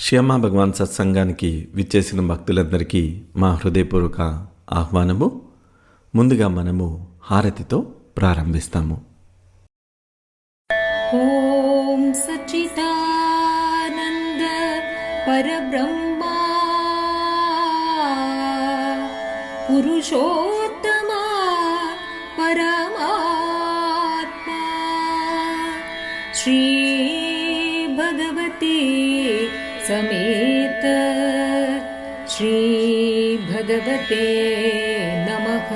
శ్యామ భగవాన్ సత్సంగానికి విచ్చేసిన భక్తులందరికీ మా హృదయపూర్వక ఆహ్వానము. ముందుగా మనము హారతితో ప్రారంభిస్తాము. ఓం సచ్చిదానంద పరబ్రహ్మ పురుషోత్తమ పరమాత్మ శ్రీ భగవతి समेत श्री भगवते नमः.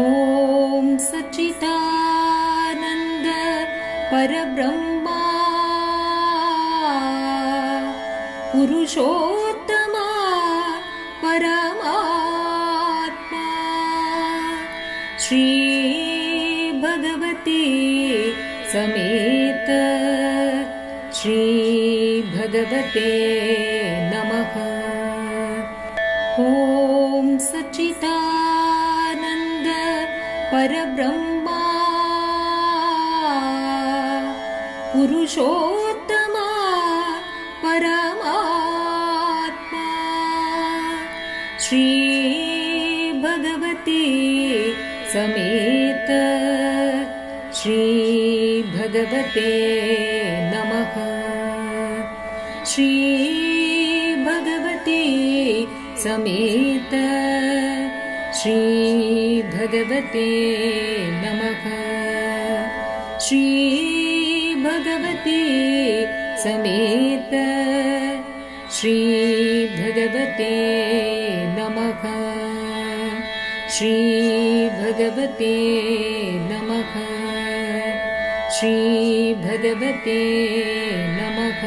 ओम सच्चिदानंद परब्रह्म पुरुषोत्तम परमात्मा श्री भगवती समेत श्री भगवते नमः. ओम सच्चिदानंद परब्रह्म पुरुषोत्तम परमात्मा श्री भगवती समेत श्री भगवते नमः. श्री भगवती समेत श्री भगवते नमः. श्री भगवती समेत श्री भगवते नमः. श्री भगवते नमः. श्री भगवते नमः.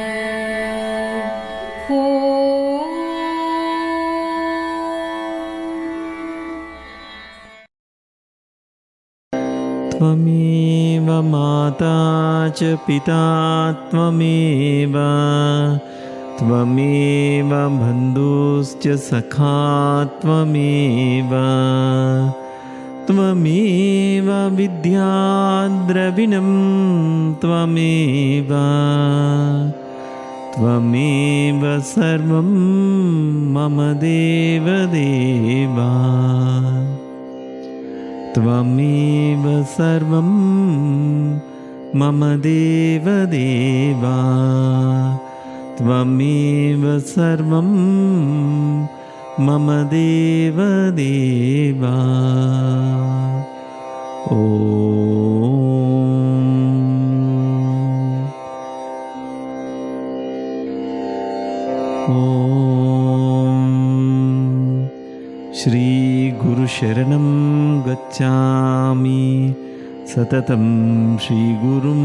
त्वमेव माता च पिता त्वमेव त्वमेव बन्धुश्च सखा त्वमेव त्वमेव विद्या द्रविणं त्वमेव त्वमेव सर्वं मम देवदेवा त्वमेव सर्वं मम देवदेवा त्वमेव सर्वं मम देवदेवा. श्री गुरुशरणं गच्छामि सततं श्रीगुरुं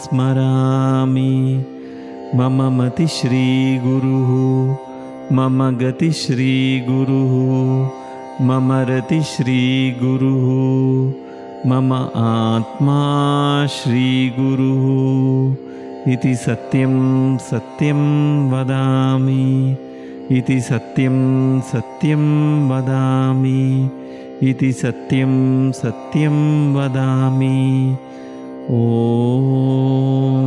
स्मरामि. मम मति श्रीगुरुः मम गति श्रीगुरुः मम रति श्रीगुरुः मम आत्मा श्रीगुरुः इति सत्यं सत्यं वदामि. इति सत्यं सत्यं वदामि. इति सत्यं सत्यं वदामि. ఓం.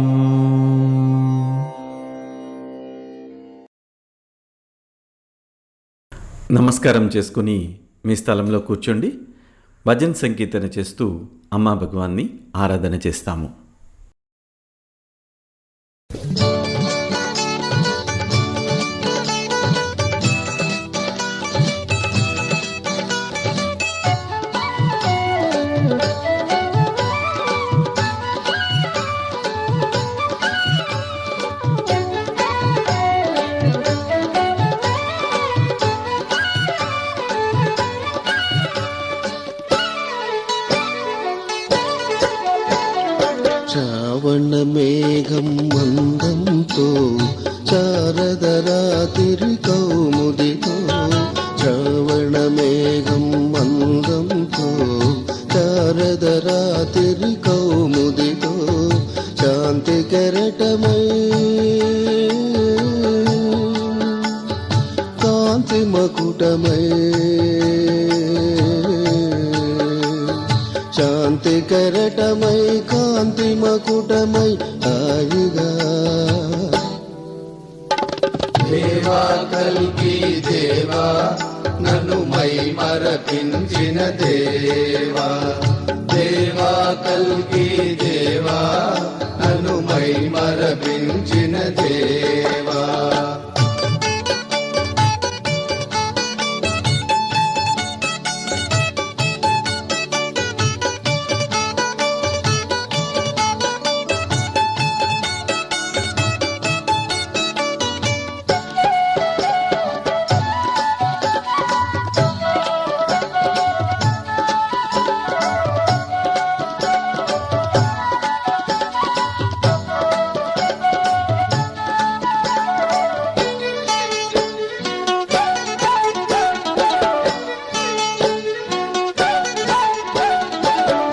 నమస్కారం చేసుకుని మీ స్థలంలో కూర్చోండి. భజన్ సంకీర్తన చేస్తూ అమ్మా భగవాన్ని ఆరాధన చేస్తాము. శ్రావణమేఘం మందంతో శారదరాతిరి కౌముదితో శ్రావణమేఘం మందంతో శారదరాతిరి కౌముదితో శాంతి కెరటమై కాంతి మకుటమై శాంతి కెరటమై కాంతి మకుటమై హాయిగా దేవా కల్కి దేవా నన్ను మై మరపించిన దేవా దేవా కల్కి దేవా నన్ను మై మరపించిన దేవా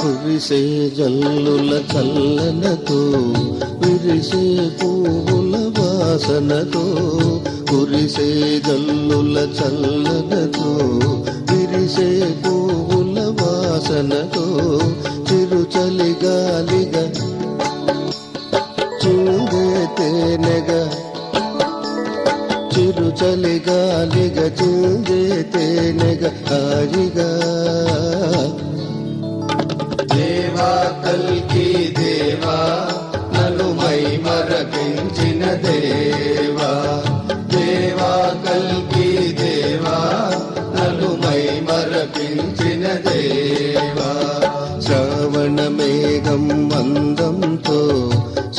కురిసే జల్లుల చల్లనతో విరిసే పువ్వుల వాసనతో కురిసే జల్లుల చల్లనతో విరిసే పువ్వుల వాసనతో చిరుచలి గాలిగా చిందే తేనెగా చిరుచలి గాలిగా చిందే తేనెగా హాయిగా దేవా కల్కి దేవా నన్ను మై మరపించిన దేవా దేవా కల్కి దేవా నన్ను మై మరపించిన దేవా శ్రావణ మేఘం మందంతో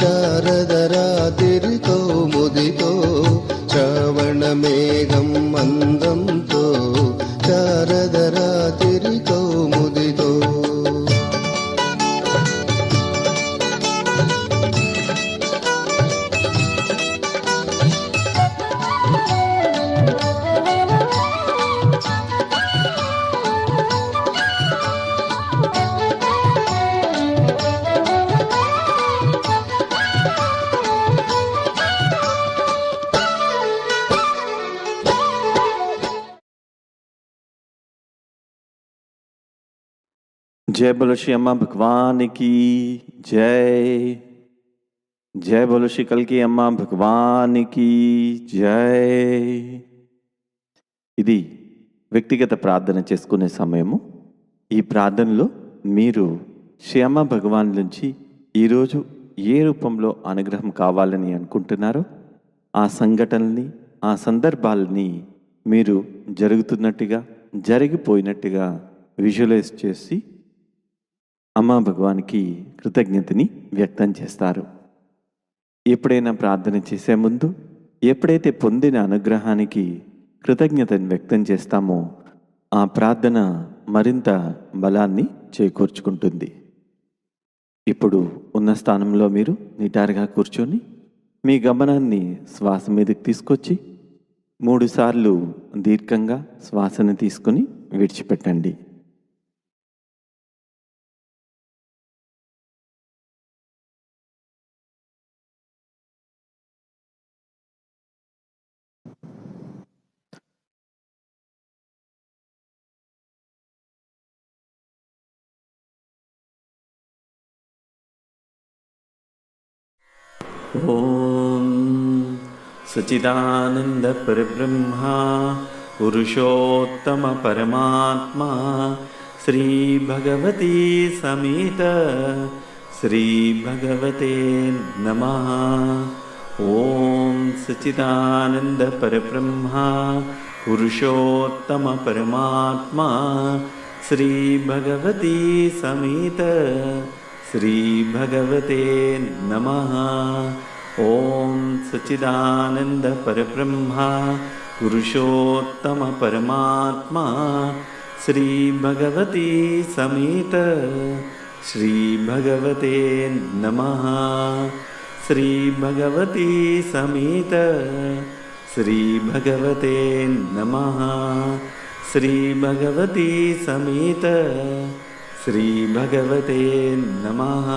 శారదరాతిరి కౌముదితో శ్రావణ మేఘం మందంతో శారదరాతిరి కౌముదితో जय बोलो श्री अम्मा भगवान की जय। जय बोलो श्री कल की अम्मा भगवान की जय। ఇది వ్యక్తిగత ప్రార్థన చేసుకునే సమయము. ఈ ప్రార్థనలో మీరు శ్రీ అమ్మ భగవాన్ నుంచి ఈరోజు ఏ రూపంలో అనుగ్రహం కావాలని అనుకుంటున్నారో ఆ సంఘటనల్ని ఆ సందర్భాలని మీరు జరుగుతున్నట్టుగా జరిగిపోయినట్టుగా విజువలైజ్ చేసి అమ్మా భగవాన్కి కృతజ్ఞతని వ్యక్తం చేస్తారు. ఎప్పుడైనా ప్రార్థన చేసే ముందు ఎప్పుడైతే పొందిన అనుగ్రహానికి కృతజ్ఞతని వ్యక్తం చేస్తామో ఆ ప్రార్థన మరింత బలాన్ని చేకూర్చుకుంటుంది. ఇప్పుడు ఉన్న స్థానంలో మీరు నిటారుగా కూర్చొని మీ గమనాన్ని శ్వాస మీదకి తీసుకొచ్చి 3 సార్లు దీర్ఘంగా శ్వాసను తీసుకుని విడిచిపెట్టండి. ఓం సచిదానంద పరబ్రహ్మ పురుషోత్తమ పరమాత్మా శ్రీ భగవతి సమేత శ్రీ భగవతే నమః. ఓం సచిదానంద పరబ్రహ్మ పురుషోత్తమ పరమాత్మా శ్రీ భగవతి సమేత శ్రీ భగవతే నమః. ఓం సచిదానంద పరబ్రహ్మ పురుషోత్తమ పరమాత్మా శ్రీ భగవతి సమేత శ్రీ భగవతే నమః. శ్రీ భగవతి సమేత శ్రీ భగవతే నమః. శ్రీ భగవతి సమేత శ్రీ భగవతే నమః.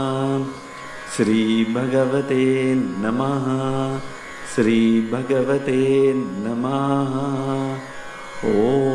శ్రీ భగవతే నమః. శ్రీ భగవతే నమః. ఓం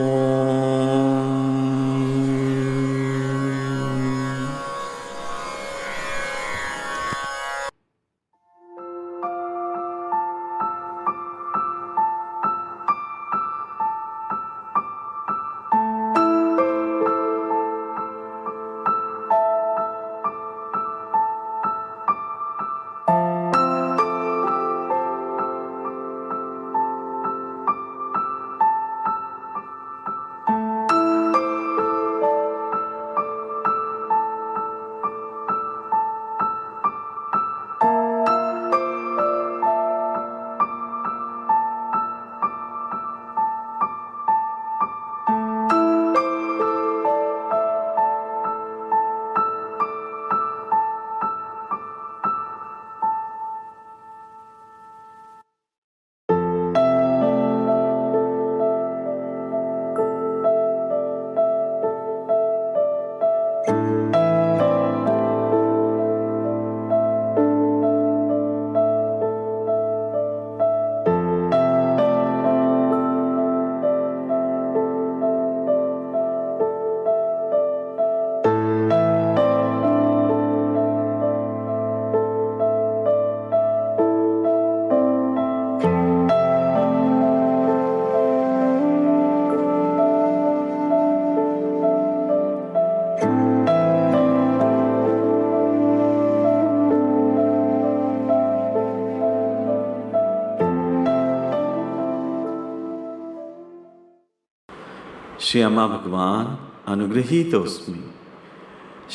श्री अम्मा भगवान अनुगृहीतोस्मि।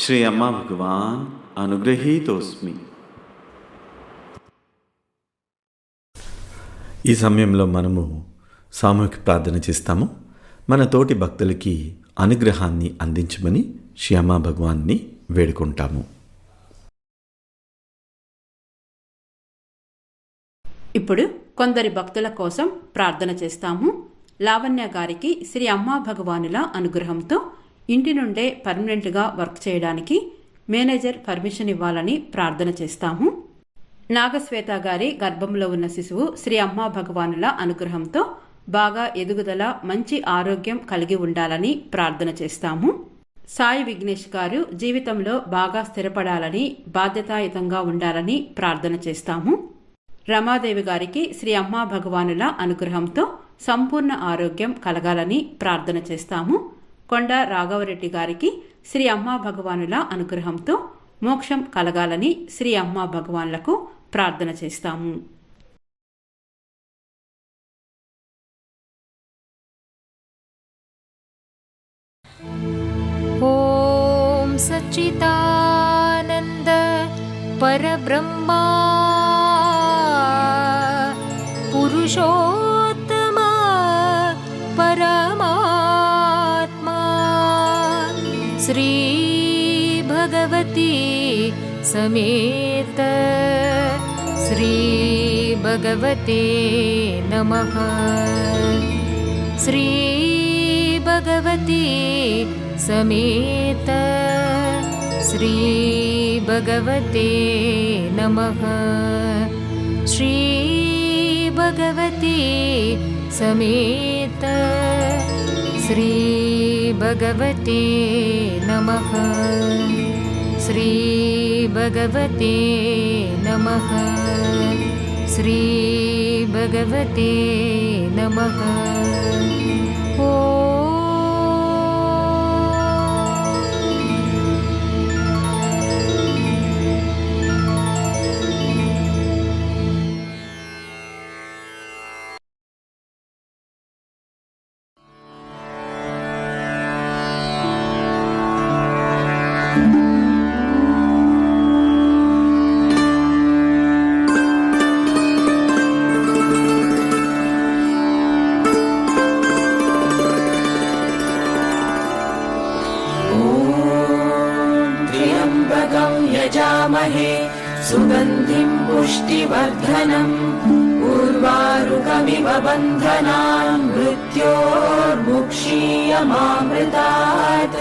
श्री अम्मा भगवान అనుగ్రహీతోస్మి. ఈ సమయంలో మనము సామూహిక ప్రార్థన చేస్తాము. మన తోటి భక్తులకి అనుగ్రహాన్ని అందించమని శ్రీ అమ్మా భగవాన్ని వేడుకుంటాము. ఇప్పుడు కొందరి భక్తుల కోసం ప్రార్థన చేస్తాము. లావణ్య గారికి శ్రీ అమ్మా భగవానుల అనుగ్రహంతో ఇంటి నుండే పర్మనెంట్గా వర్క్ చేయడానికి మేనేజర్ పర్మిషన్ ఇవ్వాలని ప్రార్థన చేస్తాము. నాగశ్వేత గారి గర్భంలో ఉన్న శిశువు శ్రీ అమ్మా భగవానుల అనుగ్రహంతో బాగా ఎదుగుదల, మంచి ఆరోగ్యం కలిగి ఉండాలని ప్రార్థన చేస్తాము. సాయి విఘ్నేష్ గారు జీవితంలో బాగా స్థిరపడాలని, బాధ్యతాయుతంగా ఉండాలని ప్రార్థన చేస్తాము. రమాదేవి గారికి శ్రీ అమ్మా భగవానుల అనుగ్రహంతో సంపూర్ణ ఆరోగ్యం కలగాలని ప్రార్థన చేస్తాము. కొండ రాఘవరెడ్డి గారికి శ్రీ అమ్మా భగవానుల అనుగ్రహంతో మోక్షం కలగాలని శ్రీ అమ్మా భగవాన్లకు ప్రార్థన చేస్తాము. ఓం సచ్చిదానంద పరబ్రహ్మా పురుషోత్తమ పరమాత్మా శ్రీ భగవతి సమేత శ్రీ భగవతే నమః. శ్రీ భగవతి సమేత శ్రీ భగవతే నమః. శ్రీ భగవతి సమేత శ్రీ భగవతే నమః. శ్రీ భగవతే నమః. శ్రీ భగవతే నమః. यजामहे सुगन्धिं पुष्टिवर्धनम् उर्वारुकमिव बन्धनान् मृत्योर्मुक्षीयमामृतात्.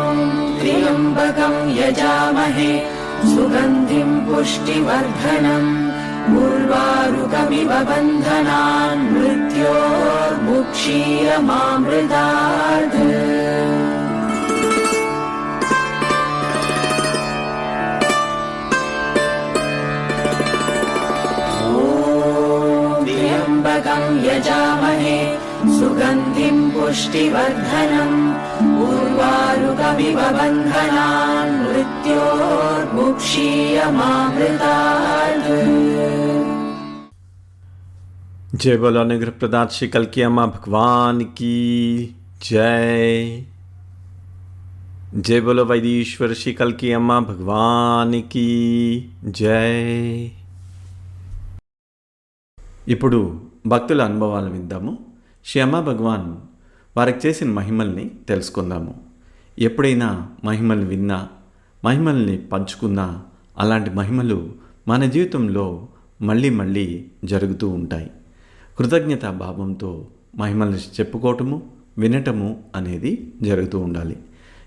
ॐ त्र्यम्बकं यजामहे सुगन्धिं पुष्टिवर्धनम् उर्वारुकमिव बन्धनान् मृत्योर्मुक्षीयमामृतात्. ॐ त्र्यम्बकं यजामहे सुगन्धिं पुष्टिवर्धनम् उर्वारुकमिव बन्धनान् मृत्योर्मुक्षीयमामृतात्. जय बोलो अनुग्रह प्रदात श्री कल्की अम्मा भगवान की जय. जय बोलो वैदीश्वर श्री कल्की अम्मा भगवान की जय. ఇప్పుడు భక్తుల అనుభవాలు విందాము. శ్రీ అమ్మా భగవాన్ వారికి చేసిన మహిమల్ని తెలుసుకుందాము. ఎప్పుడైనా మహిమలు విన్నా, మహిమల్ని పంచుకున్నా అలాంటి మహిమలు మన జీవితంలో మళ్ళీ మళ్ళీ జరుగుతూ ఉంటాయి. కృతజ్ఞతా భావంతో మహిమల్ని చెప్పుకోవటము, వినటము అనేది జరుగుతూ ఉండాలి.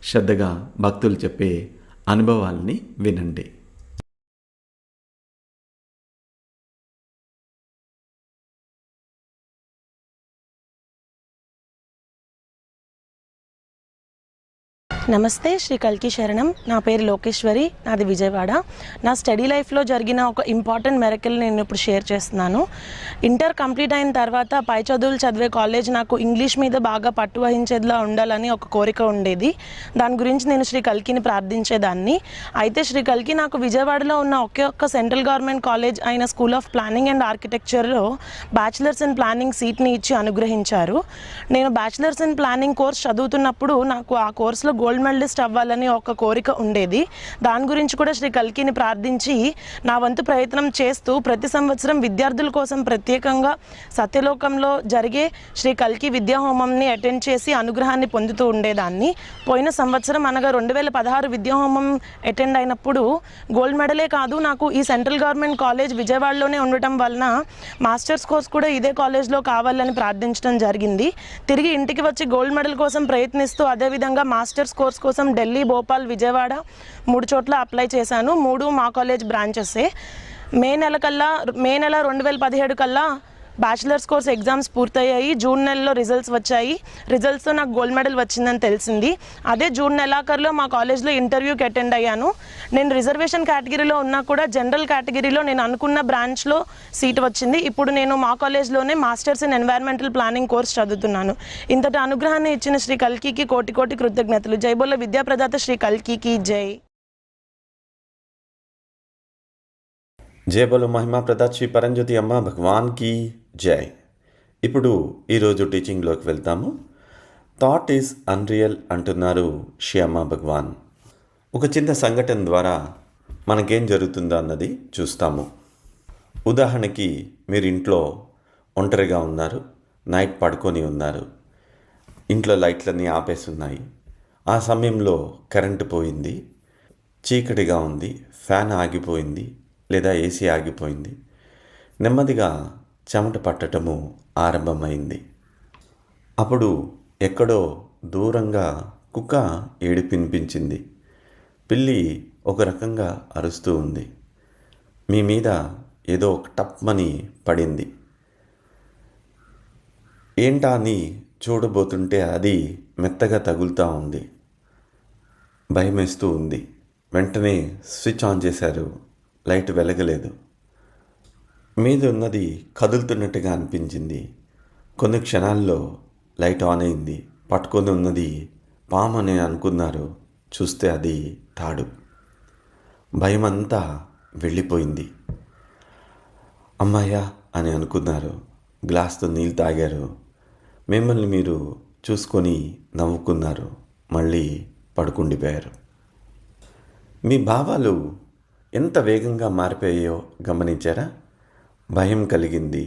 శ్రద్ధగా భక్తులు చెప్పే అనుభవాల్ని వినండి. నమస్తే, శ్రీ కల్కి శరణం. నా పేరు లోకేశ్వరి, నాది విజయవాడ. నా స్టడీ లైఫ్లో జరిగిన ఒక ఇంపార్టెంట్ మెరకల్ నేను ఇప్పుడు షేర్ చేస్తున్నాను. ఇంటర్ కంప్లీట్ అయిన తర్వాత పై చదువులు చదివే కాలేజ్ నాకు ఇంగ్లీష్ మీద బాగా పట్టు వహించేదిలా ఉండాలని ఒక కోరిక ఉండేది. దాని గురించి నేను శ్రీ కల్కిని ప్రార్థించేదాన్ని. అయితే శ్రీ కల్కి నాకు విజయవాడలో ఉన్న ఒక్క సెంట్రల్ గవర్నమెంట్ కాలేజ్ అయిన స్కూల్ ఆఫ్ ప్లానింగ్ అండ్ ఆర్కిటెక్చర్లో బ్యాచిలర్స్ ఇన్ ప్లానింగ్ సీట్ని ఇచ్చి అనుగ్రహించారు. నేను బ్యాచిలర్స్ ఇన్ ప్లానింగ్ కోర్స్ చదువుతున్నప్పుడు నాకు ఆ కోర్సులో గోల్డ్ మెడలిస్ట్ అవ్వాలని ఒక కోరిక ఉండేది. దాని గురించి కూడా శ్రీ కల్కిని ప్రార్థించి నా వంతు ప్రయత్నం చేస్తూ ప్రతి సంవత్సరం విద్యార్థుల కోసం ప్రత్యేకంగా సత్యలోకంలో జరిగే శ్రీ కల్కి విద్యాహోమంని అటెండ్ చేసి అనుగ్రహాన్ని పొందుతూ ఉండేదాన్ని. పోయిన సంవత్సరం అనగా 2016 విద్యాహోమం అటెండ్ అయినప్పుడు గోల్డ్ మెడలే కాదు, నాకు ఈ సెంట్రల్ గవర్నమెంట్ కాలేజ్ విజయవాడలోనే ఉండటం వలన మాస్టర్స్ కోర్స్ కూడా ఇదే కాలేజ్లో కావాలని ప్రార్థించడం జరిగింది. తిరిగి ఇంటికి వచ్చి గోల్డ్ మెడల్ కోసం ప్రయత్నిస్తూ అదేవిధంగా మాస్టర్స్ కోర్స్ కోసం ఢిల్లీ, భోపాల్, విజయవాడ 3 చోట్ల అప్లై చేశాను. 3 మా కాలేజ్ బ్రాంచెసే. మే నెల 2017 కల్లా బ్యాచిలర్స్ కోర్స్ ఎగ్జామ్స్ పూర్తయ్యాయి. జూన్ నెలలో రిజల్ట్స్ వచ్చాయి. రిజల్ట్స్తో నాకు గోల్డ్ మెడల్ వచ్చిందని తెలిసింది. అదే జూన్ నెలాఖరులో మా కాలేజ్లో ఇంటర్వ్యూకి అటెండ్ అయ్యాను. నేను రిజర్వేషన్ కేటగిరీలో ఉన్నా కూడా జనరల్ కేటగిరీలో నేను అనుకున్న బ్రాంచ్లో సీట్ వచ్చింది. ఇప్పుడు నేను మా కాలేజ్లోనే masters in environmental planning course చదువుతున్నాను. ఇంతటి అనుగ్రహాన్ని ఇచ్చిన శ్రీ కల్కికి కోటి కోటి కృతజ్ఞతలు. జై బోలో విద్యాప్రదాత శ్రీ కల్కికి జై. జై బోలో మహిమా ప్రదాత్ శ్రీ పరంజ్యోతి అమ్మ భగవాన్కి జై. ఇప్పుడు ఈరోజు టీచింగ్లోకి వెళ్తాము. థాట్ ఈజ్ అన్రియల్ అంటున్నారు శ్రీ అమ్మ భగవాన్. ఒక చిన్న సంఘటన ద్వారా మనకేం జరుగుతుందో అన్నది చూస్తాము. ఉదాహరణకి మీరు ఇంట్లో ఒంటరిగా ఉన్నారు, నైట్ పడుకొని ఉన్నారు, ఇంట్లో లైట్లన్నీ ఆపేసి ఉన్నాయి. ఆ సమయంలో కరెంటు పోయింది, చీకటిగా ఉంది, ఫ్యాన్ ఆగిపోయింది లేదా ఏసీ ఆగిపోయింది. నెమ్మదిగా చెమట పట్టడము ఆరంభమైంది. అప్పుడు ఎక్కడో దూరంగా కుక్క ఏడుపు వినిపించింది. పిల్లి ఒక రకంగా అరుస్తూ ఉంది. మీ మీద ఏదో ఒక టప్మని పడింది. ఏంటా అని చూడబోతుంటే అది మెత్తగా తగులుతూ ఉంది. భయమేస్తూ ఉంది. వెంటనే స్విచ్ ఆన్ చేశారు. లైట్ వెలగలేదు. మీద ఉన్నది కదులుతున్నట్టుగా అనిపించింది. కొన్ని క్షణాల్లో లైట్ ఆన్ అయింది. పట్టుకొని ఉన్నది పాము అని అనుకున్నారు. చూస్తే అది తాడు. భయమంతా వెళ్ళిపోయింది. అమ్మాయ్యా అని అనుకున్నారు. గ్లాస్తో నీళ్ళు తాగారు. మిమ్మల్ని మీరు చూసుకొని నవ్వుకున్నారు. మళ్ళీ పడుకుండిపోయారు. మీ భావాలు ఎంత వేగంగా మారిపోయాయో గమనించారా? భయం కలిగింది.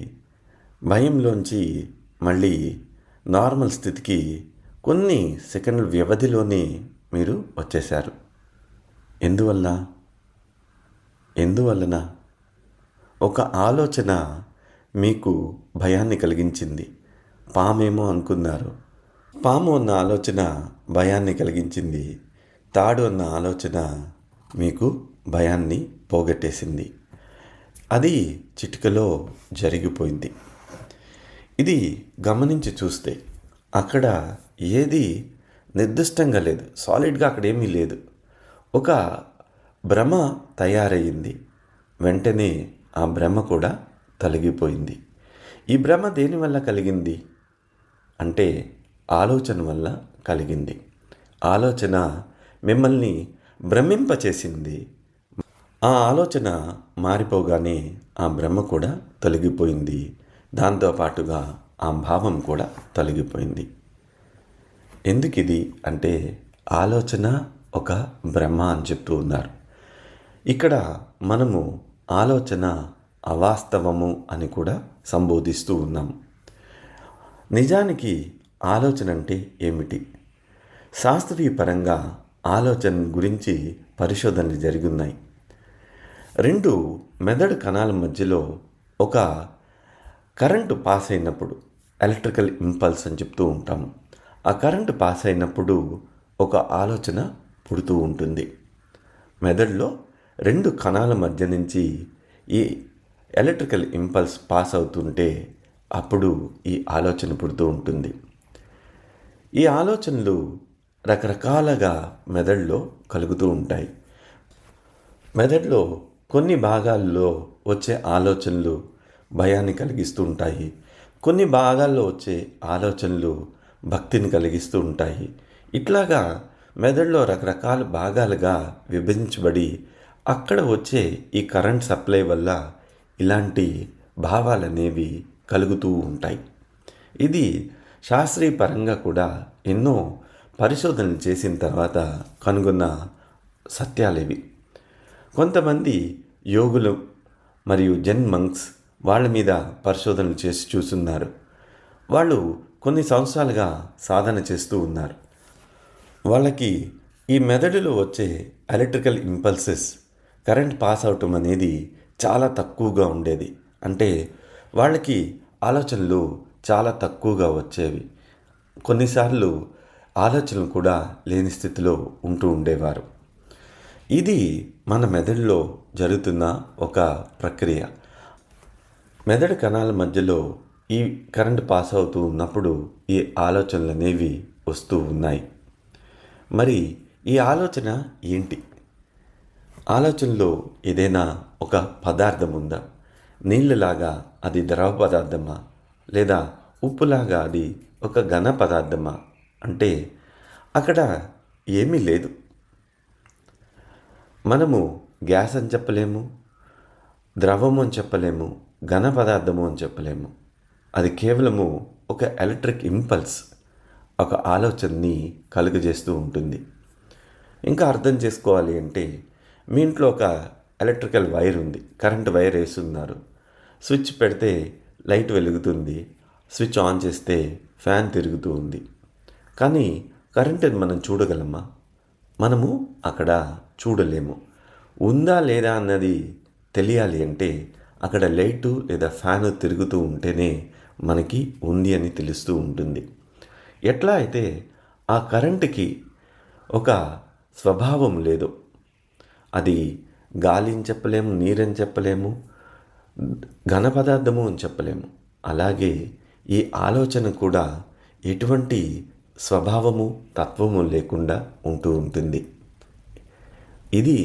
భయంలోంచి మళ్ళీ నార్మల్ స్థితికి కొన్ని సెకండ్ల వ్యవధిలోనే మీరు వచ్చేశారు. ఎందువలన ఒక ఆలోచన మీకు భయాన్ని కలిగించింది. పామేమో అనుకున్నారు. పాము అన్న ఆలోచన భయాన్ని కలిగించింది. తాడు అన్న ఆలోచన మీకు భయాన్ని పోగొట్టేసింది. అది చిటికలో జరిగిపోయింది. ఇది గమనించి చూస్తే అక్కడ ఏది నిర్దిష్టంగా లేదు, సాలిడ్గా అక్కడ ఏమీ లేదు. ఒక భ్రమ తయారయ్యింది. వెంటనే ఆ భ్రమ కూడా తొలగిపోయింది. ఈ భ్రమ దేనివల్ల కలిగింది అంటే ఆలోచన వల్ల కలిగింది. ఆలోచన మిమ్మల్ని భ్రమింపచేసింది. ఆ ఆలోచన మారిపోగానే ఆ భ్రమ కూడా తొలగిపోయింది. దాంతోపాటుగా ఆ భావం కూడా తొలగిపోయింది. ఎందుకు ఇది అంటే ఆలోచన ఒక భ్రమ అని చెప్తూ ఉన్నారు. ఇక్కడ మనము ఆలోచన అవాస్తవము అని కూడా సంబోధిస్తూ ఉన్నాము. నిజానికి ఆలోచన అంటే ఏమిటి? శాస్త్రీయ పరంగా ఆలోచన గురించి పరిశోధనలు జరుగున్నాయి. 2 మెదడు కణాల మధ్యలో ఒక కరెంటు పాస్ అయినప్పుడు ఎలక్ట్రికల్ ఇంపల్స్ అని చెప్తూ ఉంటాము. ఆ కరెంటు పాస్ అయినప్పుడు ఒక ఆలోచన పుడుతూ ఉంటుంది. మెదడులో 2 కణాల మధ్య నుంచి ఈ ఎలక్ట్రికల్ ఇంపల్స్ పాస్ అవుతుంటే అప్పుడు ఈ ఆలోచన పుడుతూ ఉంటుంది. ఈ ఆలోచనలు రకరకాలుగా మెదడులో కలుగుతూ ఉంటాయి. మెదడులో కొన్ని భాగాల్లో వచ్చే ఆలోచనలు భయాన్ని కలిగిస్తూ ఉంటాయి. కొన్ని భాగాల్లో వచ్చే ఆలోచనలు భక్తిని కలిగిస్తూ ఉంటాయి. ఇట్లాగా మెదడులో రకరకాల భాగాలుగా విభజించబడి అక్కడ వచ్చే ఈ కరెంట్ సప్లై వల్ల ఇలాంటి భావాలనేవి కలుగుతూ ఉంటాయి. ఇది శాస్త్రీయ పరంగా కూడా ఎన్నో పరిశోధనలు చేసిన తర్వాత కనుగొన్న సత్యాలేవి. కొంతమంది యోగులు మరియు జెన్ మంక్స్ వాళ్ళ మీద పరిశోధనలు చేసి చూస్తున్నారు. వాళ్ళు కొన్ని సంవత్సరాలుగా సాధన చేస్తూ ఉన్నారు. వాళ్ళకి ఈ మెదడులో వచ్చే ఎలక్ట్రికల్ ఇంపల్సెస్ కరెంట్ పాస్ అవటం అనేది చాలా తక్కువగా ఉండేది. అంటే వాళ్ళకి ఆలోచనలు చాలా తక్కువగా వచ్చేవి. కొన్నిసార్లు ఆలోచనలు కూడా లేని స్థితిలో ఉంటూ ఉండేవారు. ఇది మన మెదడులో జరుగుతున్న ఒక ప్రక్రియ. మెదడు కణాల మధ్యలో ఈ కరెంట్ పాస్ అవుతూ ఉన్నప్పుడు ఈ ఆలోచనలు అనేవి వస్తూ ఉన్నాయి. మరి ఈ ఆలోచన ఏంటి? ఆలోచనలో ఏదైనా ఒక పదార్థం ఉందా? నీళ్ళలాగా అది ద్రవ పదార్థమా, లేదా ఉప్పులాగా అది ఒక ఘన పదార్థమా? అంటే అక్కడ ఏమీ లేదు. మనము గ్యాస్ అని చెప్పలేము, ద్రవము అని చెప్పలేము, ఘన పదార్థము అని చెప్పలేము. అది కేవలము ఒక ఎలక్ట్రిక్ ఇంపల్స్, ఒక ఆలోచనని కలుగజేస్తూ ఉంటుంది. ఇంకా అర్థం చేసుకోవాలి అంటే, మీ ఇంట్లో ఒక ఎలక్ట్రికల్ వైర్ ఉంది, కరెంట్ వైర్ వేస్తున్నారు. స్విచ్ పెడితే లైట్ వెలుగుతుంది, స్విచ్ ఆన్ చేస్తే ఫ్యాన్ తిరుగుతూ ఉంది. కానీ కరెంటుని మనం చూడగలమా? మనము అక్కడ చూడలేము. ఉందా లేదా అన్నది తెలియాలి అంటే అక్కడ లైటు లేదా ఫ్యాను తిరుగుతూ ఉంటేనే మనకి ఉంది అని తెలుస్తూ ఉంటుంది. ఎట్లా అయితే ఆ కరెంటుకి ఒక స్వభావం లేదు. అది గాలి అని చెప్పలేము, నీరని చెప్పలేము, ఘన పదార్థము అని చెప్పలేము. అలాగే ఈ ఆలోచన కూడా ఎటువంటి స్వభావము, తత్వము లేకుండా ఉంటూ ఉంటుంది. ఇది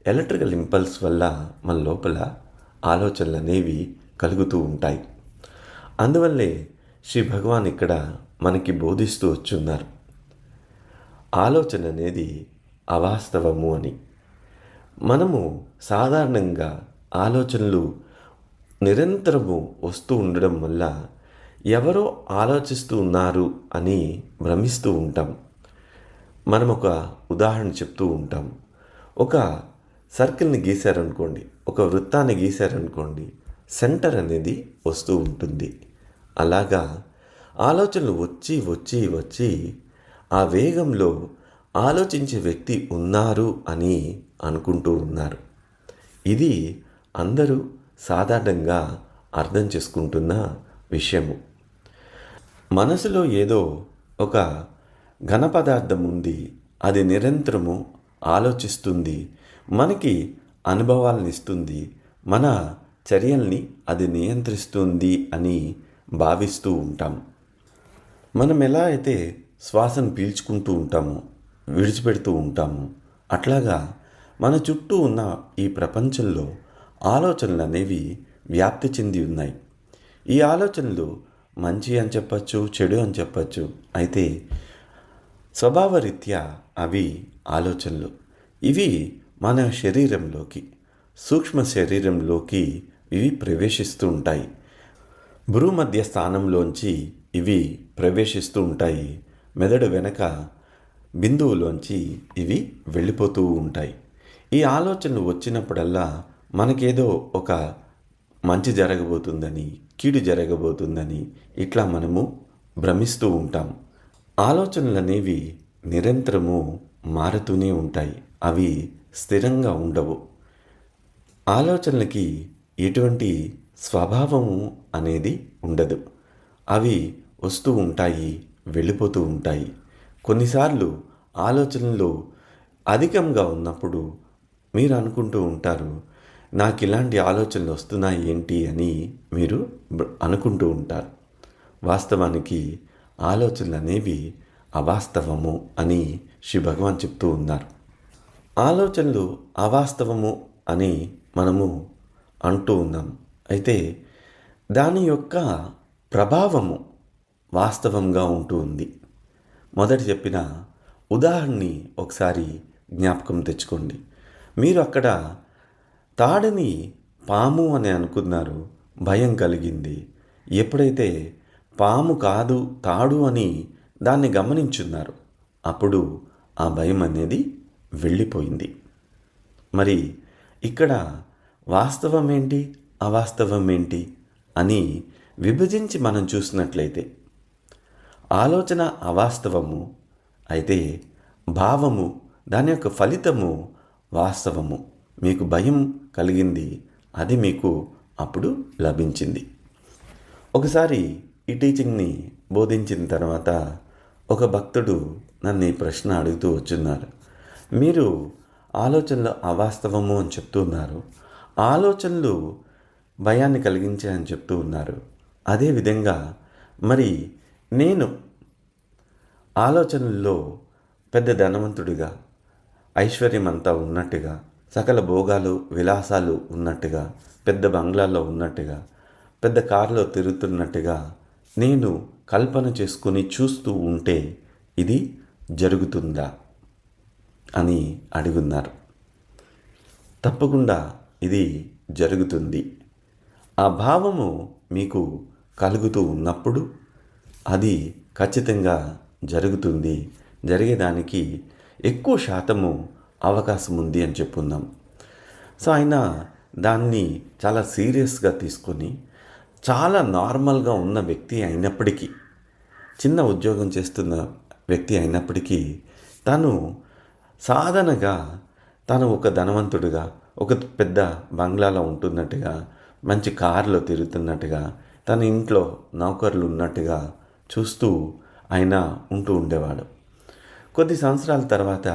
ఎలక్ట్రికల్ ఇంపల్స్ వల్ల మన లోపల ఆలోచనలు అనేవి కలుగుతూ ఉంటాయి. అందువల్లే శ్రీ భగవాన్ ఇక్కడ మనకి బోధిస్తూ వచ్చున్నారు, ఆలోచన అనేది అవాస్తవము అని. మనము సాధారణంగా ఆలోచనలు నిరంతరము వస్తూ ఉండడం వల్ల ఎవరో ఆలోచిస్తూ ఉన్నారు అని భ్రమిస్తూ ఉంటాం. మనం ఒక ఉదాహరణ చెప్తూ ఉంటాం. ఒక సర్కిల్ని గీశారనుకోండి, ఒక వృత్తాన్ని గీశారనుకోండి, సెంటర్ అనేది వస్తూ ఉంటుంది. అలాగా ఆలోచనలు వచ్చి వచ్చి వచ్చి ఆ వేగంలో ఆలోచించే వ్యక్తి ఉన్నారు అని అనుకుంటూ ఉన్నారు. ఇది అందరూ సాధారణంగా అర్థం చేసుకుంటున్న విషయము. మనసులో ఏదో ఒక ఘన పదార్థం ఉంది, అది నిరంతరము ఆలోచిస్తుంది, మనకి అనుభవాలను ఇస్తుంది, మన చర్యల్ని అది నియంత్రిస్తుంది అని భావిస్తూ ఉంటాం. మనం ఎలా అయితే శ్వాసను పీల్చుకుంటూ ఉంటామో, విడిచిపెడుతూ ఉంటాము, అట్లాగా మన చుట్టూ ఉన్న ఈ ప్రపంచంలో ఆలోచనలు అనేవి వ్యాప్తి చెంది ఉన్నాయి. ఈ ఆలోచనలు మంచి అని చెప్పచ్చు, చెడు అని చెప్పచ్చు. అయితే స్వభావరీత్యా అవి ఆలోచనలు. ఇవి మన శరీరంలోకి, సూక్ష్మ శరీరంలోకి ఇవి ప్రవేశిస్తూ ఉంటాయి. భూమధ్య స్థానంలోంచి ఇవి ప్రవేశిస్తూ ఉంటాయి. మెదడు వెనక బిందువులోంచి ఇవి వెళ్ళిపోతూ ఉంటాయి. ఈ ఆలోచనలు వచ్చినప్పుడల్లా మనకేదో ఒక మంచి జరగబోతుందని, కీడు జరగబోతుందని ఇట్లా మనము భ్రమిస్తూ ఉంటాం. ఆలోచనలు అనేవి నిరంతరము మారుతూనే ఉంటాయి. అవి స్థిరంగా ఉండవు. ఆలోచనలకి ఎటువంటి స్వభావము అనేది ఉండదు. అవి వస్తూ ఉంటాయి, వెళ్ళిపోతూ ఉంటాయి. కొన్నిసార్లు ఆలోచనలు అధికంగా ఉన్నప్పుడు మీరు అనుకుంటూ ఉంటారు, నాకు ఇలాంటి ఆలోచనలు వస్తున్నాయి ఏంటి అని మీరు అనుకుంటూ ఉంటారు. వాస్తవానికి ఆలోచనలు అనేవి అవాస్తవము అని శ్రీ భగవాన్ చెప్తూ ఉన్నారు. ఆలోచనలు అవాస్తవము అని మనము అంటూ ఉన్నాం. అయితే దాని యొక్క ప్రభావము వాస్తవంగా ఉంటూ ఉంది. మొదటి చెప్పిన ఉదాహరణని ఒకసారి జ్ఞాపకం తెచ్చుకోండి. మీరు అక్కడ తాడుని పాము అని అనుకున్నారు, భయం కలిగింది. ఎప్పుడైతే పాము కాదు తాడు అని దాన్ని గమనించున్నారు, అప్పుడు ఆ భయం అనేది వెళ్ళిపోయింది. మరి ఇక్కడ వాస్తవం ఏంటి, అవాస్తవం ఏంటి అని విభజించి మనం చూసినట్లయితే ఆలోచన అవాస్తవము అయితే భావము, దాని యొక్క ఫలితము వాస్తవము. మీకు భయం కలిగింది, అది మీకు అప్పుడు లభించింది. ఒకసారి ఈ టీచింగ్ని బోధించిన తర్వాత ఒక భక్తుడు నన్ను ఈ ప్రశ్న అడుగుతూ వచ్చున్నారు. మీరు ఆలోచనలు అవాస్తవము అని చెప్తూ ఉన్నారు, ఆలోచనలు భయాన్ని కలిగించాయని చెప్తూ ఉన్నారు. అదేవిధంగా మరి నేను ఆలోచనల్లో పెద్ద ధనవంతుడిగా, ఐశ్వర్యమంతా ఉన్నట్టుగా, సకల భోగాలు విలాసాలు ఉన్నట్టుగా, పెద్ద బంగ్లాల్లో ఉన్నట్టుగా, పెద్ద కారులో తిరుగుతున్నట్టుగా నేను కల్పన చేసుకుని చూస్తూ ఉంటే ఇది జరుగుతుందా అని అడుగున్నారు. తప్పకుండా ఇది జరుగుతుంది. ఆ భావము మీకు కలుగుతూ ఉన్నప్పుడు అది ఖచ్చితంగా జరుగుతుంది. జరిగేదానికి ఎక్కువ శాతము అవకాశం ఉంది అని చెప్పుకుందాం. సో ఆయన దాన్ని చాలా సీరియస్గా తీసుకొని చాలా నార్మల్గా ఉన్న వ్యక్తి అయినప్పటికీ, చిన్న ఉద్యోగం చేస్తున్న వ్యక్తి అయినప్పటికీ తను సాధనగా తను ఒక ధనవంతుడిగా, ఒక పెద్ద బంగ్లాలో ఉంటున్నట్టుగా, మంచి కారులో తిరుగుతున్నట్టుగా, తన ఇంట్లో నౌకర్లు ఉన్నట్టుగా చూస్తూ ఆయన ఉంటూ ఉండేవాడు. కొద్ది సంవత్సరాల తర్వాత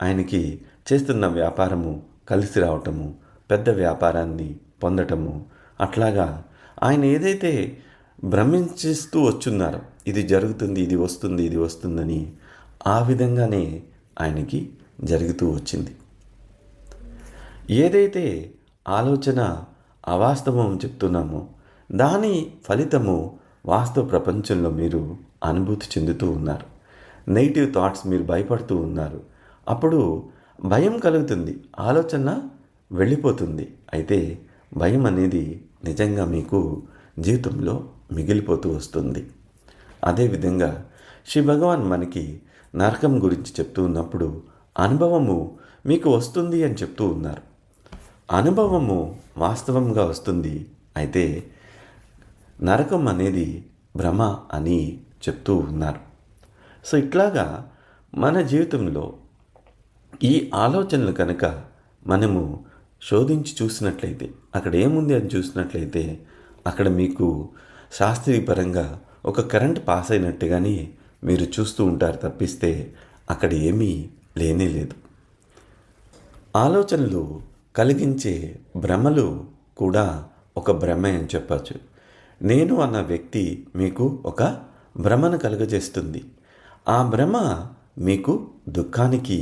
ఆయనకి చేస్తున్న వ్యాపారము కలిసి రావటము, పెద్ద వ్యాపారాన్ని పొందటము, అట్లాగా ఆయన ఏదైతే భ్రమించిస్తూ వచ్చున్నారో ఇది జరుగుతుంది, ఇది వస్తుంది, ఇది వస్తుందని, ఆ విధంగానే ఆయనకి జరుగుతూ వచ్చింది. ఏదైతే ఆలోచన అవాస్తవం చెప్తున్నామో దాని ఫలితము వాస్తవ ప్రపంచంలో మీరు అనుభూతి చెందుతూ ఉన్నారు. నెగిటివ్ థాట్స్, మీరు భయపడుతూ ఉన్నారు. అప్పుడు భయం కలుగుతుంది, ఆలోచన వెళ్ళిపోతుంది. అయితే భయం అనేది నిజంగా మీకు జీవితంలో మిగిలిపోతూ వస్తుంది. అదేవిధంగా శ్రీ భగవాన్ మనకి నరకం గురించి చెప్తూ ఉన్నప్పుడు అనుభవము మీకు వస్తుంది అని చెప్తూ ఉన్నారు. అనుభవము వాస్తవంగా వస్తుంది, అయితే నరకం అనేది భ్రమ అని చెప్తూ ఉన్నారు. సో ఇట్లాగా మన జీవితంలో ఈ ఆలోచనలు కనుక మనము శోధించి చూసినట్లయితే, అక్కడ ఏముంది అని చూసినట్లయితే, అక్కడ మీకు శాస్త్రీయపరంగా ఒక కరెంట్ పాస్ అయినట్టుగానే మీరు చూస్తూ ఉంటారు తప్పిస్తే అక్కడ ఏమీ లేనే లేదు. ఆలోచనలు కలిగించే భ్రమలు కూడా ఒక భ్రమే అని చెప్పచ్చు. నేను అన్న వ్యక్తి మీకు ఒక భ్రమను కలుగజేస్తుంది. ఆ భ్రమ మీకు దుఃఖానికి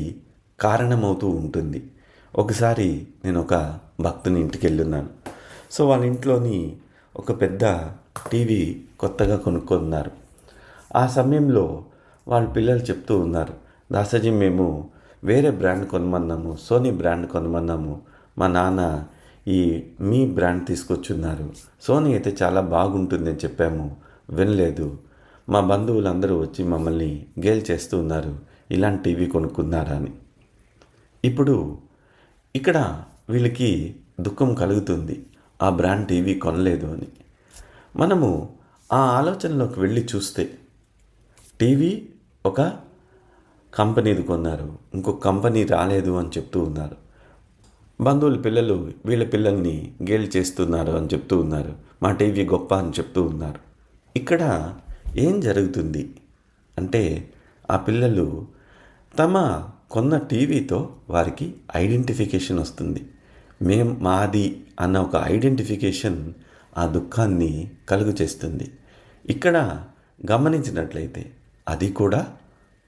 కారణమవుతూ ఉంటుంది. ఒకసారి నేను ఒక భక్తుని ఇంటికి వెళ్ళున్నాను. సో వాళ్ళ ఇంట్లోని ఒక పెద్ద టీవీ కొత్తగా కొనుక్కున్నారు. ఆ సమయంలో వాళ్ళ పిల్లలు చెప్తూ ఉన్నారు, దాసాజీ మేము వేరే బ్రాండ్ కొనమన్నాము, సోనీ బ్రాండ్ కొనమన్నాము, మా నాన్న ఈ మీ బ్రాండ్ తీసుకొచ్చున్నారు, సోనీ అయితే చాలా బాగుంటుంది అని చెప్పాము, వినలేదు, మా బంధువులందరూ వచ్చి మమ్మల్ని గేల్ చేస్తూ ఉన్నారు, ఇలాంటి టీవీ కొనుక్కున్నారా అని. ఇప్పుడు ఇక్కడ వీళ్ళకి దుఃఖం కలుగుతుంది, ఆ బ్రాండ్ టీవీ కొనలేదు అని. మనము ఆ ఆలోచనలోకి వెళ్ళి చూస్తే టీవీ ఒక కంపెనీది కొన్నారు, ఇంకొక కంపెనీ రాలేదు అని చెప్తూ ఉన్నారు. బంధువుల పిల్లలు వీళ్ళ పిల్లల్ని గేల్ చేస్తున్నారు అని చెప్తూ ఉన్నారు, మా టీవీ గొప్ప అని చెప్తూ ఉన్నారు. ఇక్కడ ఏం జరుగుతుంది అంటే ఆ పిల్లలు తమ కొన్న టీవీతో వారికి ఐడెంటిఫికేషన్ వస్తుంది. మాది అన్న ఒక ఐడెంటిఫికేషన్ ఆ దుఃఖాన్ని కలుగు చేస్తుంది. ఇక్కడ గమనించినట్లయితే అది కూడా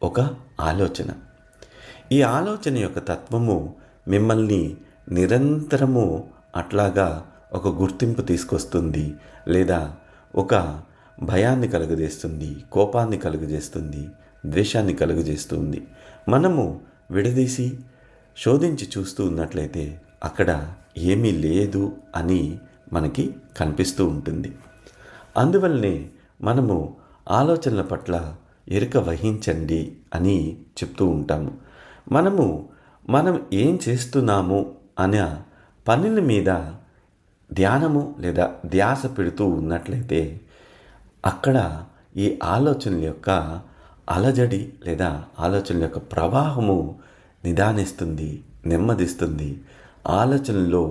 ఒక ఆలోచన. ఈ ఆలోచన యొక్క తత్వము మిమ్మల్ని నిరంతరము అట్లాగా ఒక గుర్తింపు తీసుకొస్తుంది, లేదా ఒక భయాన్ని కలుగజేస్తుంది, కోపాన్ని కలుగజేస్తుంది, ద్వేషాన్ని కలుగజేస్తుంది. మనము విడదీసి శోధించి చూస్తూ ఉన్నట్లయితే అక్కడ ఏమీ లేదు అని మనకి కనిపిస్తూ ఉంటుంది. అందువల్లనే మనము ఆలోచనల పట్ల ఎరుక వహించండి అని చెప్తూ ఉంటాము. మనం ఏం చేస్తున్నాము అనే పనుల మీద ధ్యానము లేదా ధ్యాస పెడుతూ ఉన్నట్లయితే అక్కడ ఈ ఆలోచనల యొక్క అలజడి లేదా ఆలోచనల యొక్క ప్రవాహము నిదానిస్తుంది, నెమ్మదిస్తుంది. ఆలోచనలో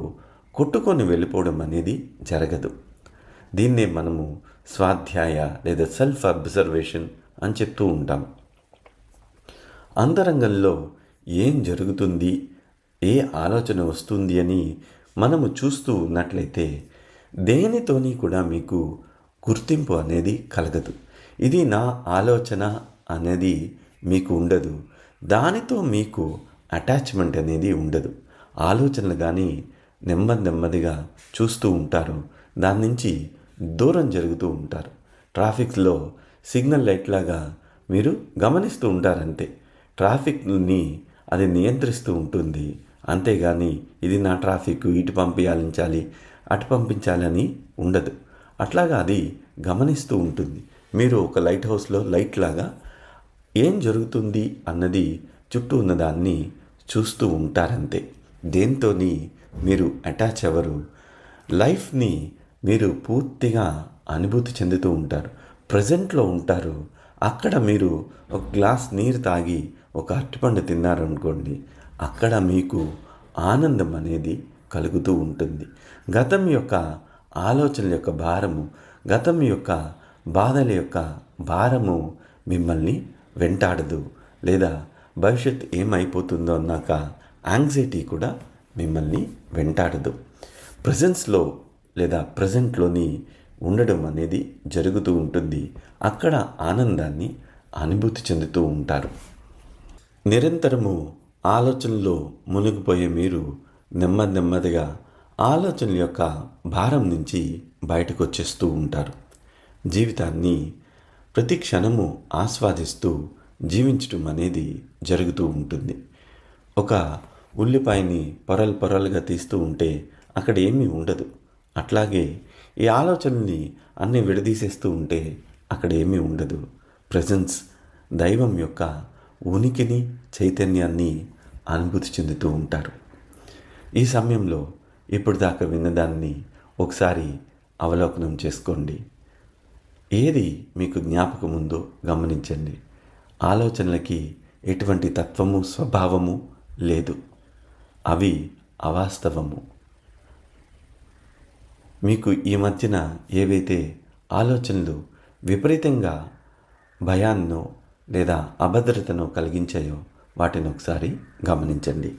కొట్టుకొని వెళ్ళిపోవడం అనేది జరగదు. దీన్నే మనము స్వాధ్యాయ లేదా సెల్ఫ్ అబ్జర్వేషన్ అని చెప్తూ ఉంటాం. అంతరంగంలో ఏం జరుగుతుంది, ఏ ఆలోచన వస్తుంది అని మనము చూస్తూ ఉన్నట్లయితే దేనితోని కూడా మీకు గుర్తింపు అనేది కలగదు. ఇది నా ఆలోచన అనేది మీకు ఉండదు. దానితో మీకు అటాచ్మెంట్ అనేది ఉండదు. ఆలోచనలు కానీ నెమ్మదిగా చూస్తూ ఉంటారు, దాని నుంచి దూరం జరుగుతూ ఉంటారు. ట్రాఫిక్లో సిగ్నల్ లైట్ లాగా మీరు గమనిస్తూ ఉంటారంతే. ట్రాఫిక్ని అది నియంత్రిస్తూ ఉంటుంది, అంతేగాని ఇది నా ట్రాఫిక్, ఇటు పంపించాలి అటు పంపించాలి అని ఉండదు. అట్లాగా అది గమనిస్తూ ఉంటుంది. మీరు ఒక లైట్ హౌస్లో లైట్ లాగా ఏం జరుగుతుంది అన్నది చుట్టూ ఉన్నదాన్ని చూస్తూ ఉంటారంతే. దేంతోని మీరు అటాచ్ అవ్వరు. లైఫ్ని మీరు పూర్తిగా అనుభూతి చెందుతూ ఉంటారు, ప్రజెంట్లో ఉంటారు. అక్కడ మీరు ఒక గ్లాస్ నీరు తాగి ఒక అరటిపండు తిన్నారనుకోండి, అక్కడ మీకు ఆనందం అనేది కలుగుతూ ఉంటుంది. గతం యొక్క ఆలోచనల యొక్క భారము, గతం యొక్క బాధల యొక్క భారము మిమ్మల్ని వెంటాడదు, లేదా భవిష్యత్ ఏమైపోతుందో అన్నాక యాంగ్జైటీ కూడా మిమ్మల్ని వెంటాడదు. ప్రజెన్స్లో లేదా ప్రజెంట్లోని ఉండడం అనేది జరుగుతూ ఉంటుంది. అక్కడ ఆనందాన్ని అనుభూతి చెందుతూ ఉంటారు. నిరంతరము ఆలోచనలో మునిగిపోయే మీరు నెమ్మదిగా ఆలోచనల యొక్క భారం నుంచి బయటకు వచ్చేస్తూ ఉంటారు. జీవితాన్ని ప్రతి క్షణము ఆస్వాదిస్తూ జీవించడం అనేది జరుగుతూ ఉంటుంది. ఒక ఉల్లిపాయని పొరలుగా తీస్తూ ఉంటే అక్కడ ఏమీ ఉండదు. అట్లాగే ఈ ఆలోచనల్ని అన్నీ విడదీసేస్తూ ఉంటే అక్కడ ఏమీ ఉండదు. ప్రెజెన్స్, దైవం యొక్క ఉనికిని, చైతన్యాన్ని అనుభూతి చెందుతూ ఉంటారు. ఈ సమయంలో ఇప్పుడు దాకా విన్నదాన్ని ఒకసారి అవలోకనం చేసుకోండి. ఏది మీకు జ్ఞాపకం ఉందో గమనించండి. ఆలోచనలకి ఎటువంటి తత్వము, స్వభావము లేదు. అవి అవాస్తవము. మీకు ఈ మధ్యన ఏవైతే ఆలోచనలు విపరీతంగా భయాన్నో లేదా అభద్రతను కలిగించాయో వాటిని ఒకసారి గమనించండి.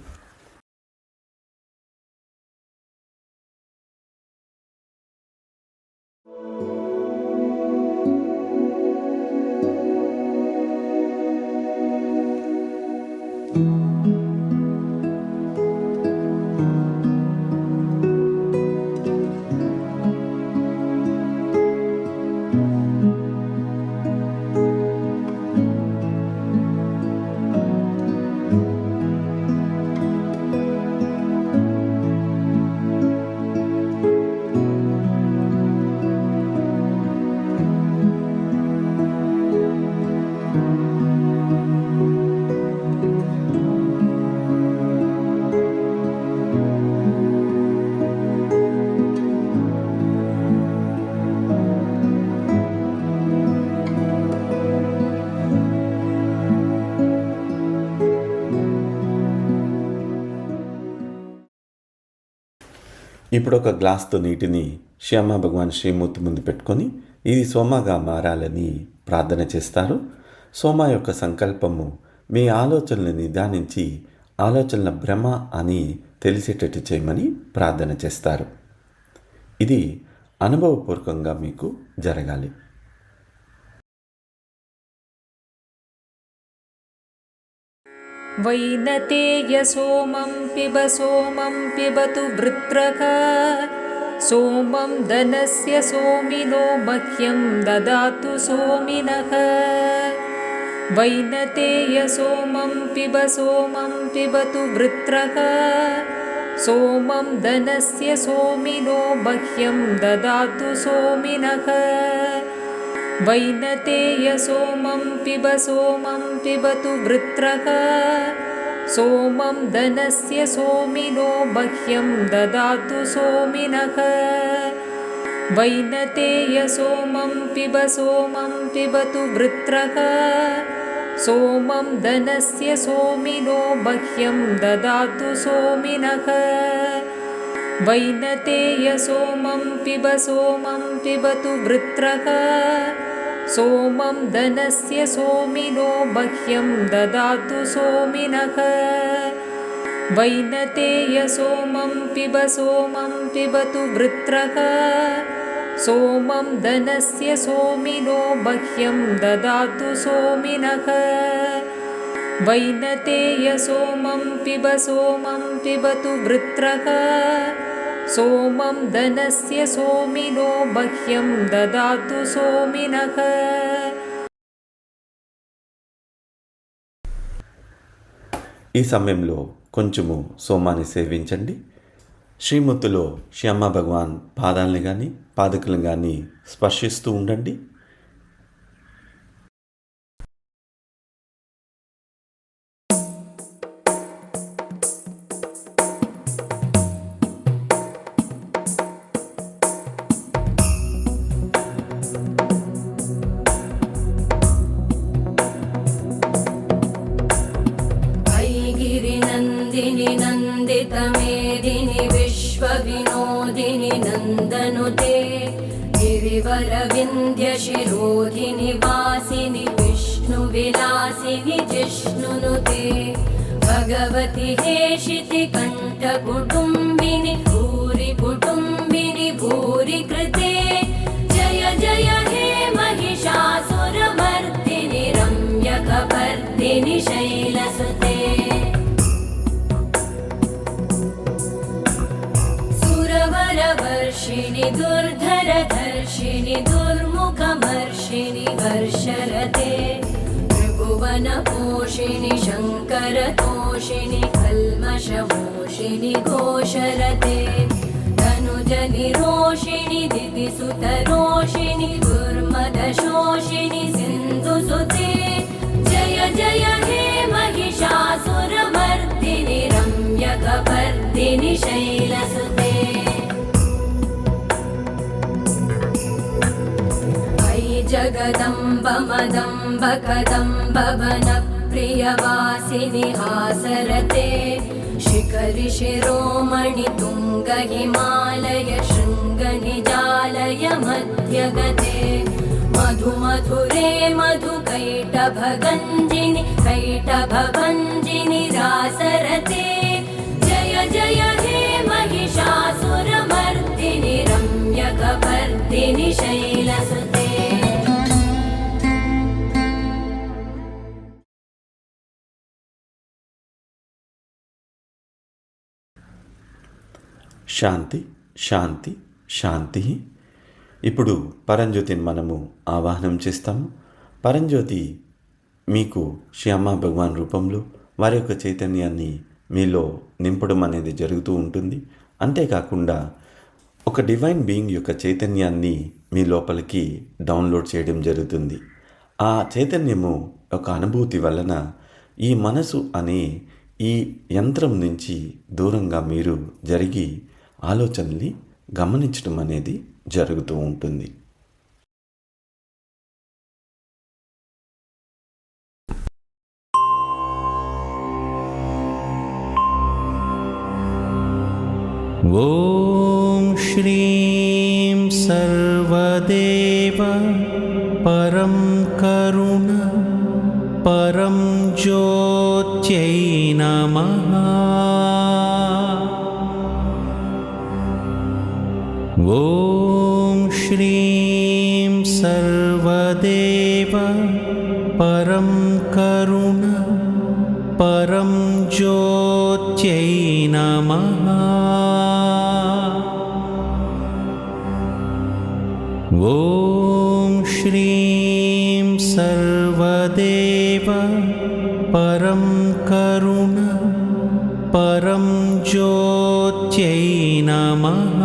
ఇప్పుడు ఒక గ్లాస్తో నీటిని శ్యామ భగవాన్ శ్రీమూర్తి ముందు పెట్టుకొని ఇది సోమగా మారాలని ప్రార్థన చేస్తారు. సోమ యొక్క సంకల్పము మీ ఆలోచనలు నిదానించి ఆలోచనల భ్రమ అని తెలిసేటట్టు చేయమని ప్రార్థన చేస్తారు. ఇది అనుభవపూర్వకంగా మీకు జరగాలి. वैनतेयसोमं पिब सोमं पिबतु वृत्रः सोमं धनस्य सोमिनो मह्यं ददातु सोमिनः वैनतेयसोमं पिब सोमं पिबतु वृत्रः सोमं धनस्य सोमिनो मह्यं ददातु सोमिनः वैनतेयसोमं पिब सोमं पिबतु वृत्रः सोमं धनस्य सोमिनो मह्यं ददातु सोमिनः वैनतेयसोमं पिब सोमं पिबतु वृत्रः सोमं धनस्य सोमिनो मह्यं ददातु सोमिनः वैनतेयसोमं पिब सोमं पिबतु वृत्रः सोमं धनस्य सोमिनो मह्यं ददातु सोमिनः वैनतेयसोमं पिब सोमं पिबतु वृत्रः सोमं धनस्य सोमिनो मह्यं ददातु सोमिनः वैनतेयसोमं पिब सोमं पिबतु वृत्रः सोमं धनस्य सोमिनो मह्यं ददातु सोमिनः ఈ సమయంలో కొంచెము సోమాన్ని సేవించండి. శ్రీముత్తులో శ్యామ భగవాన్ పాదాలని కానీ పాదకులను కానీ స్పర్శిస్తూ ఉండండి. गिरिनन्दिनि नन्दितमेदिनि विश्वविनोदिनि नन्दनुते गिरिवरविन्ध्यशिरोधिनि वासिनि विष्णुविलासिनि जिष्णुनुते भगवति हेशिति कण्ठकुटुम्बिनि भूरि कुटुम्बिनि भूरि कृते जय जय हे महिषासुरमर्दिनि रम्यकपर्दिनि शैलसुते सुरवरवर्षिणि दुर्धरधर्षिणि दुर्मुखमर्षिणि हर्षरते त्रिभुवनपोषिणि शङ्करतोषिणि कल्मषमोषिणि घोषरते धनुजनिरोषिणि दिदिसुतरोषिणि दुर्मदशोषिणि सिन्धुसुते जय जय हे महिषासुरमर्दिनि रम्यकपर्दिनि शैलसुते अयि जगदम्ब मदम्ब कदम्ब वनप्रियवासिनि हासरते शिखरि शिरोमणि तुङ्ग हिमालय शृङ्गनिजालय मध्यगते मधुमधुरे मधुकैटभगञ्जिनि कैटभभञ्जिनि रासरते जय जय हे महिषासुरमर्दिनि रम्यकपर्दिनि शैलसुते శాంతి శాంతి శాంతి. ఇప్పుడు పరంజ్యోతిని మనము ఆవాహనం చేస్తాము. పరంజ్యోతి మీకు శ్యామ భగవాన్ రూపంలో వారి యొక్క చైతన్యాన్ని మీలో నింపడం అనేది జరుగుతూ ఉంటుంది. అంతేకాకుండా ఒక డివైన్ బీయింగ్ యొక్క చైతన్యాన్ని మీ లోపలికి డౌన్లోడ్ చేయడం జరుగుతుంది. ఆ చైతన్యము ఒక అనుభూతి వలన ఈ మనసు అనే ఈ యంత్రం నుంచి దూరంగా మీరు జరిగి ఆలోచనల్ని గమనించడం అనేది జరుగుతూ ఉంటుంది. ఓం శ్రీం సర్వదేవ పరం కరుణ పరం జ్యోత్యై నమః. ఓం శ్రీం సర్వదేవ పరం కరుణ परं ज्योत्यै नमः। ॐ श्रीं सर्वदेव परं करुण परं ज्योत्यै नमः।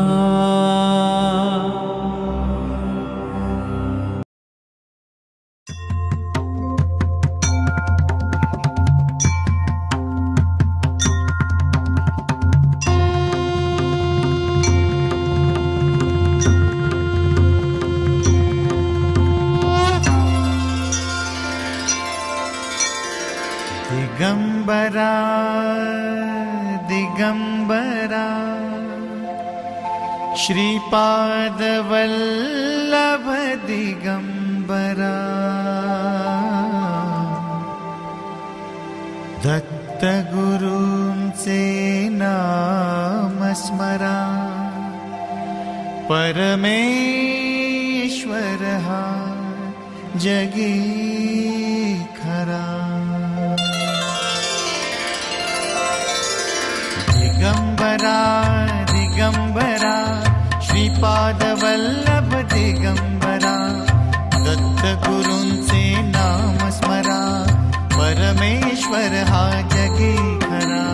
दिगंबरा दिगंबरा श्रीपादवल्लभ दिगंबरा दत्तगुरुंचे नाम स्मरा परमेश्वर हा जगी खरा। दिगंबरा दिगंबरा श्रीपादवल्लभ दिगंबरा दत्तगुरूंचे नाम स्मरा परमेश्वर हा जगी खरा।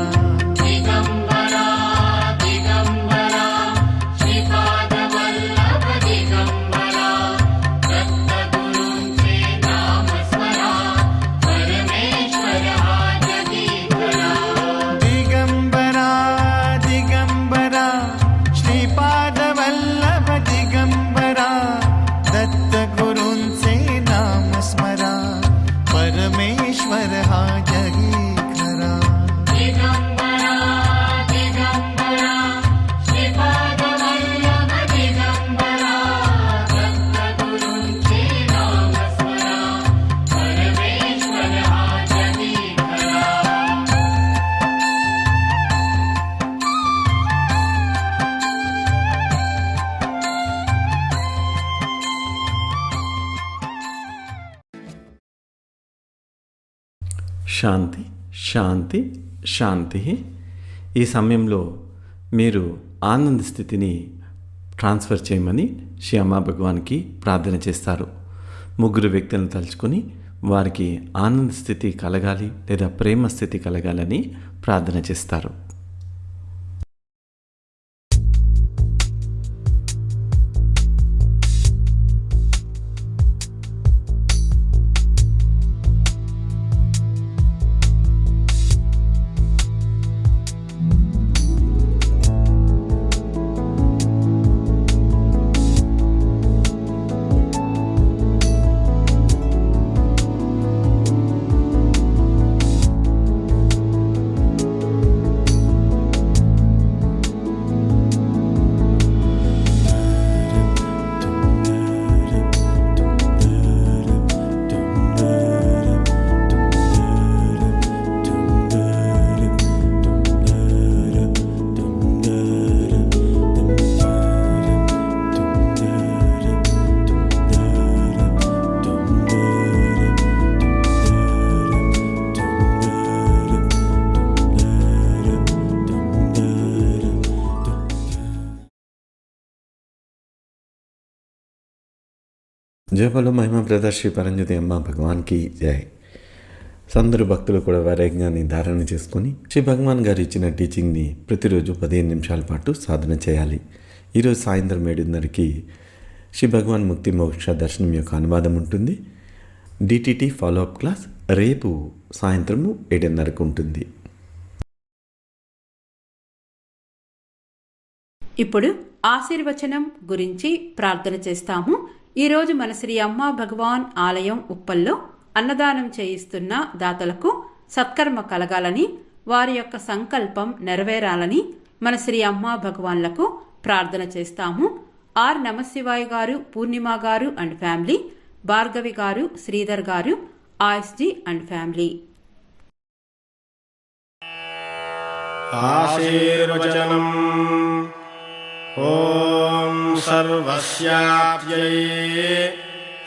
दिगंबरा दिगंबरा श्रीपादवल्लभ दिगंबरा दत्तगुरूंचे नाम स्मरा परमेश्वर हा जगी खरा। दिगंबरा दिगंबरा श्रीपादवल्लभ दिगंबरा दत्तगुरूंचे नाम स्मरा परमेश्वर हा जगी खरा। दिगंबरा दिगंबरा श्रीपादवल्लभ दिगंबरा दत्तगुरूंचे नाम स्मरा परमेश्वर हा जगी खरा। శాంతి శాంతి శాంతి. ఈ సమయంలో మీరు ఆనంద స్థితిని ట్రాన్స్ఫర్ చేయమని శ్రీ అమ్మా భగవాన్కి ప్రార్థన చేస్తారు. ముగ్గురు వ్యక్తులను తలుచుకొని వారికి ఆనంద స్థితి కలగాలి లేదా ప్రేమ స్థితి కలగాలని ప్రార్థన చేస్తారు. జయ బలో మహిమ బ్రదర్ శ్రీ పరంజ్యోతి అమ్మ భగవాన్కి జై. అందరూ భక్తులు కూడా వైరాగ్యాన్ని ధారణ చేసుకొని శ్రీ భగవాన్ గారు ఇచ్చిన టీచింగ్ని ప్రతిరోజు 15 నిమిషాల పాటు సాధన చేయాలి. ఈరోజు సాయంత్రం 7:30కి శ్రీ భగవాన్ ముక్తి మోక్ష దర్శనం యొక్క అనువాదం ఉంటుంది. డిటిటి ఫాలోఅప్ క్లాస్ రేపు సాయంత్రము 7:30కు ఉంటుంది. ఇప్పుడు ఆశీర్వచనం గురించి ప్రార్థన చేస్తాము. ఈరోజు మన శ్రీ అమ్మా భగవాన్ ఆలయం ఉప్పల్లో అన్నదానం చేయిస్తున్న దాతలకు సత్కర్మ కలగాలని, వారి యొక్క సంకల్పం నెరవేరాలని మన శ్రీ అమ్మా భగవాన్లకు ప్రార్థన చేస్తాము. ఆర్ నమశివాయ్ గారు, పూర్ణిమ గారు అండ్ ఫ్యామిలీ, భార్గవి గారు, శ్రీధర్ గారు, ఆస్జీ అండ్ ఫ్యామిలీ. ఆశీర్వచనం. ఓం సర్వస్యాప్యై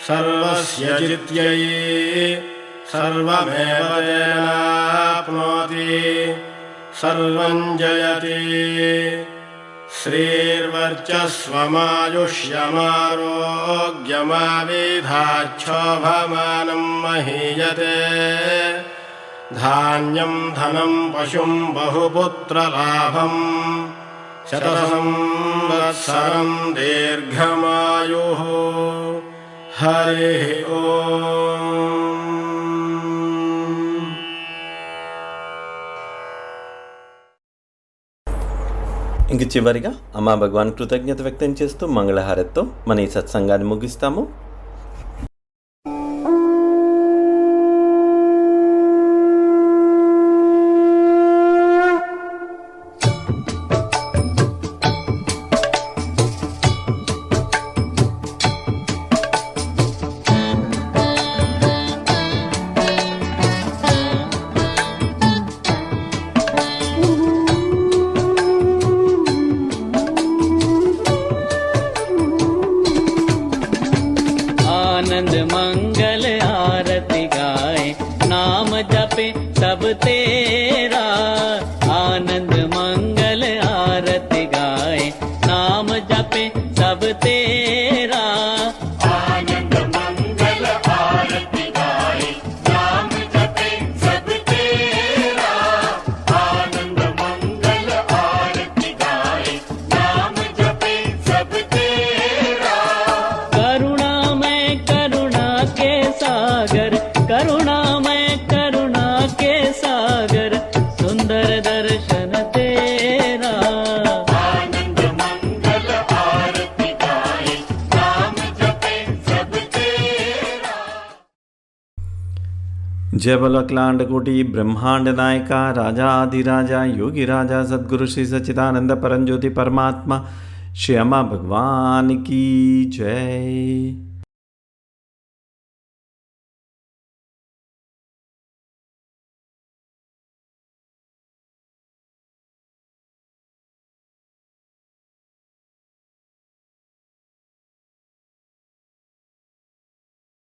సర్వస్య జిత్యై సర్వమేవ తేనాప్నోతి सर्वं जयति श्रीर्वर्चस्वमायुष्यमारोग्यमाविधाच्छोभमानं महीयते धान्यं धनं पशुं बहुपुत्रलाभं शतसंवत्सरं दीर्घमायुः हरिः ओम्। ఇంక చివరిగా అమ్మా భగవాన్ కృతజ్ఞత వ్యక్తం చేస్తూ మంగళహారతితో మన ఈ సత్సంగాన్ని ముగిస్తాము. आनंद मंगल आरती गाए नाम जपे सब तेरा आनंद मंगल आरती गाए नाम जपे सब तेरा आनंद मंगल आरती गाए नाम जपे सब तेरा आनंद मंगल आरती गाए नाम जपे सब तेरा करुणामय करुणा के सागर करुणामय करुणा के सागर सुंदर दर्शन तेरा आनंद मंगल आरती गाए नाम जपे सब तेरा। जय बोलो अखिलांड कोटि ब्रह्मांड नायका राजाधिराजा योगी राजा सद्गुरु श्री सच्चिदानंद परमज्योति परमात्मा श्री अम्मा भगवान की जय।